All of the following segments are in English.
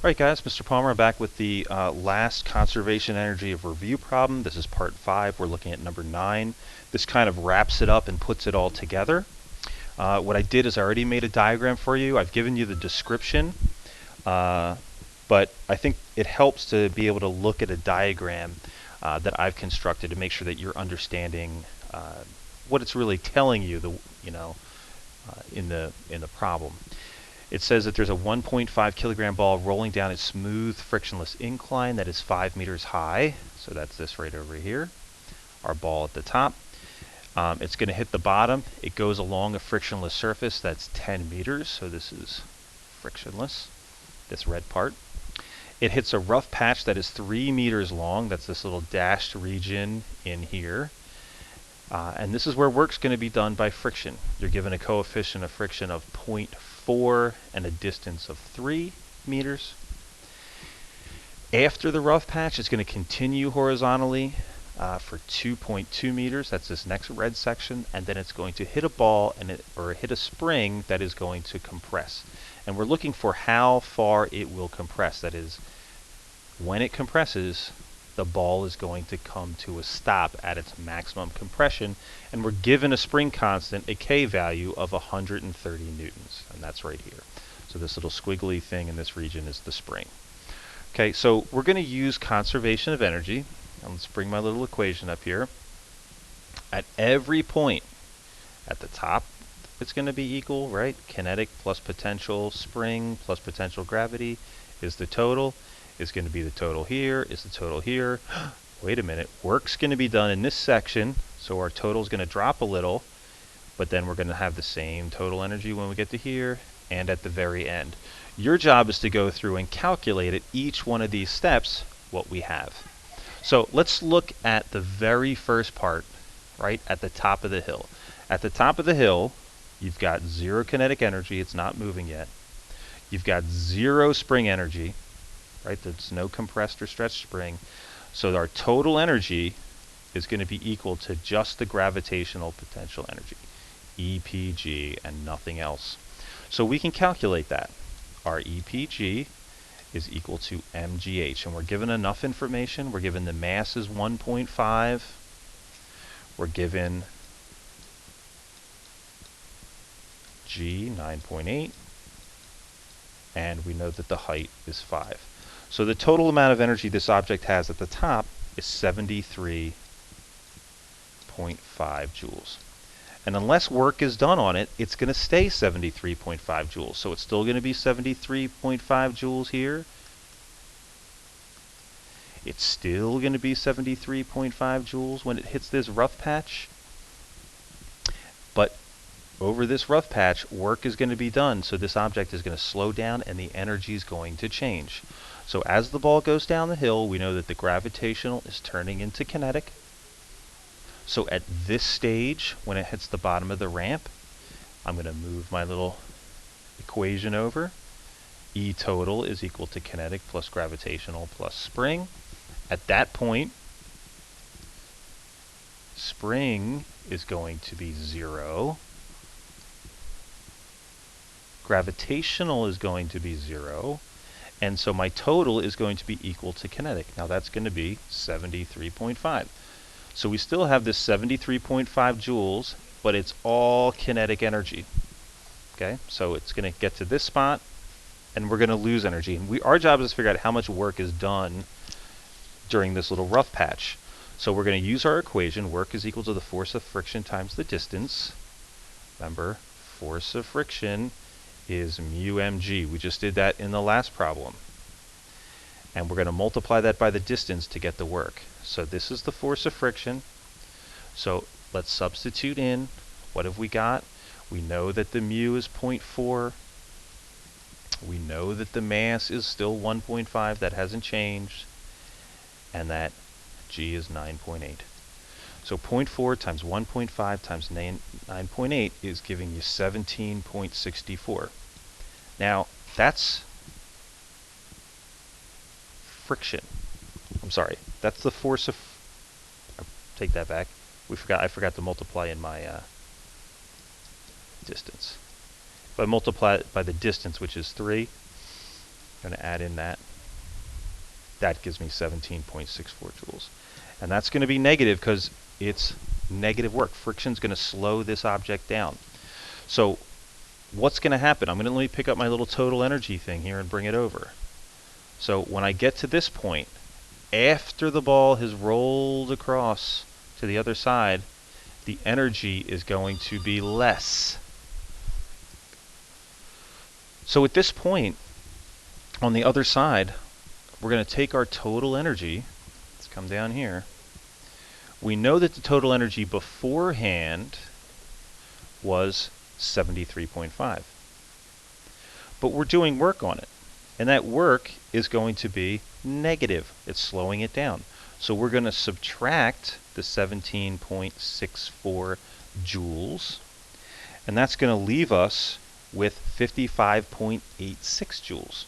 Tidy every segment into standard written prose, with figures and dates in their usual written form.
Alright guys, Mr. Palmer back with the last conservation energy of review problem. This is part 5. We're looking at number 9. This kind of wraps it up and puts it all together. What I did is I already made a diagram for you. I've given you the description, but I think it helps to be able to look at a diagram that I've constructed to make sure that you're understanding what it's really telling you, in the problem. It says that there's a 1.5 kilogram ball rolling down a smooth, frictionless incline that is 5 meters high. So that's this right over here, our ball at the top. It's going to hit the bottom. It goes along a frictionless surface that's 10 meters. So this is frictionless, this red part. It hits a rough patch that is 3 meters long. That's this little dashed region in here. And this is where work's going to be done by friction. You're given a coefficient of friction of 0.4 and a distance of 3 meters. After the rough patch, it's going to continue horizontally for 2.2 meters. That's this next red section. And then it's going to hit a ball or hit a spring that is going to compress. And we're looking for how far it will compress. That is, when it compresses, the ball is going to come to a stop at its maximum compression, and we're given a spring constant, a K value of 130 newtons, and that's right here. So this little squiggly thing in this region is the spring. Okay, so we're going to use conservation of energy. And let's bring my little equation up here. At every point at the top, it's going to be equal, right? Kinetic plus potential spring plus potential gravity is the total. Is going to be the total here, is the total here. Wait a minute, work's going to be done in this section, so our total is going to drop a little, but then we're going to have the same total energy when we get to here and at the very end. Your job is to go through and calculate at each one of these steps what we have. So let's look at the very first part, right at the top of the hill. At the top of the hill, you've got 0 kinetic energy, it's not moving yet. You've got 0 spring energy. Right, there's no compressed or stretched spring. So our total energy is going to be equal to just the gravitational potential energy, EPG, and nothing else. So we can calculate that. Our EPG is equal to mgh, and we're given enough information. We're given the mass is 1.5. We're given G 9.8, and we know that the height is 5. So the total amount of energy this object has at the top is 73.5 joules. And unless work is done on it, it's going to stay 73.5 joules. So it's still going to be 73.5 joules here. It's still going to be 73.5 joules when it hits this rough patch. But over this rough patch, work is going to be done. So this object is going to slow down and the energy is going to change. So as the ball goes down the hill, we know that the gravitational is turning into kinetic. So at this stage, when it hits the bottom of the ramp, I'm going to move my little equation over. E total is equal to kinetic plus gravitational plus spring. At that point, spring is going to be 0. Gravitational is going to be 0. And so my total is going to be equal to kinetic. Now that's going to be 73.5. So we still have this 73.5 joules, but it's all kinetic energy. Okay, so it's going to get to this spot, and we're going to lose energy. And our job is to figure out how much work is done during this little rough patch. So we're going to use our equation. Work is equal to the force of friction times the distance. Remember, force of friction is mu mg. We just did that in the last problem. And we're going to multiply that by the distance to get the work. So this is the force of friction. So let's substitute in. What have we got? We know that the mu is 0.4. We know that the mass is still 1.5. That hasn't changed. And that G is 9.8. So 0.4 times 1.5 times 9.8 is giving you 17.64. Now, that's friction. I'm sorry. That's the force of... take that back. I forgot to multiply in my distance. If I multiply it by the distance, which is 3, I'm going to add in that. That gives me 17.64 joules. And that's going to be negative because it's negative work. Friction's going to slow this object down. So what's going to happen? Let me pick up my little total energy thing here and bring it over. So when I get to this point, after the ball has rolled across to the other side, the energy is going to be less. So at this point, on the other side, we're going to take our total energy. Let's come down here. We know that the total energy beforehand was 73.5. But we're doing work on it. And that work is going to be negative. It's slowing it down. So we're going to subtract the 17.64 joules. And that's going to leave us with 55.86 joules.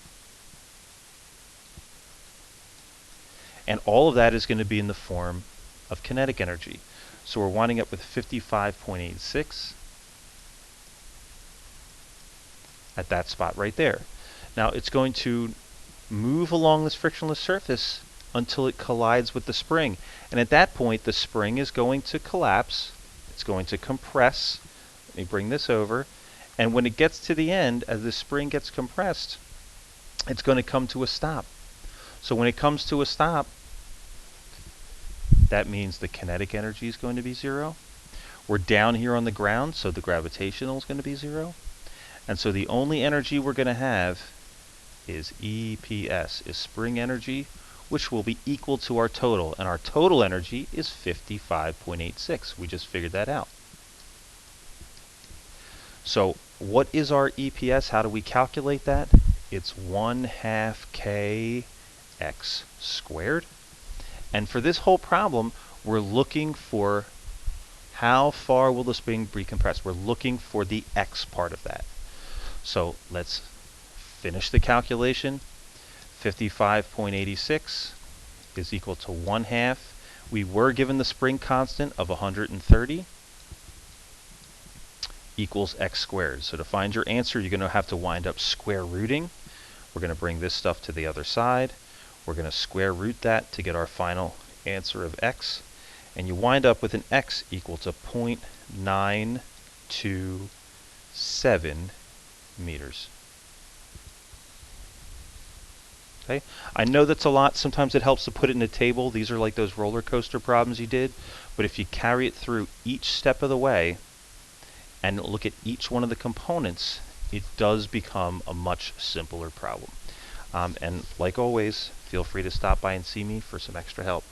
And all of that is going to be in the form of kinetic energy. So we're winding up with 55.86 at that spot right there. Now it's going to move along this frictionless surface until it collides with the spring. And at that point, the spring is going to collapse. It's going to compress. Let me bring this over. And when it gets to the end, as the spring gets compressed, it's going to come to a stop. So when it comes to a stop, that means the kinetic energy is going to be 0. We're down here on the ground, so the gravitational is going to be 0. And so the only energy we're going to have is EPS, is spring energy, which will be equal to our total. And our total energy is 55.86. We just figured that out. So what is our EPS? How do we calculate that? It's 1/2 kx squared. And for this whole problem, we're looking for how far will the spring be compressed. We're looking for the x part of that. So let's finish the calculation. 55.86 is equal to 1/2. We were given the spring constant of 130 equals x squared. So to find your answer, you're going to have to wind up square rooting. We're going to bring this stuff to the other side. We're going to square root that to get our final answer of x. And you wind up with an x equal to 0.927 meters. Okay? I know that's a lot. Sometimes it helps to put it in a table. These are like those roller coaster problems you did. But if you carry it through each step of the way and look at each one of the components, it does become a much simpler problem. And like always, feel free to stop by and see me for some extra help.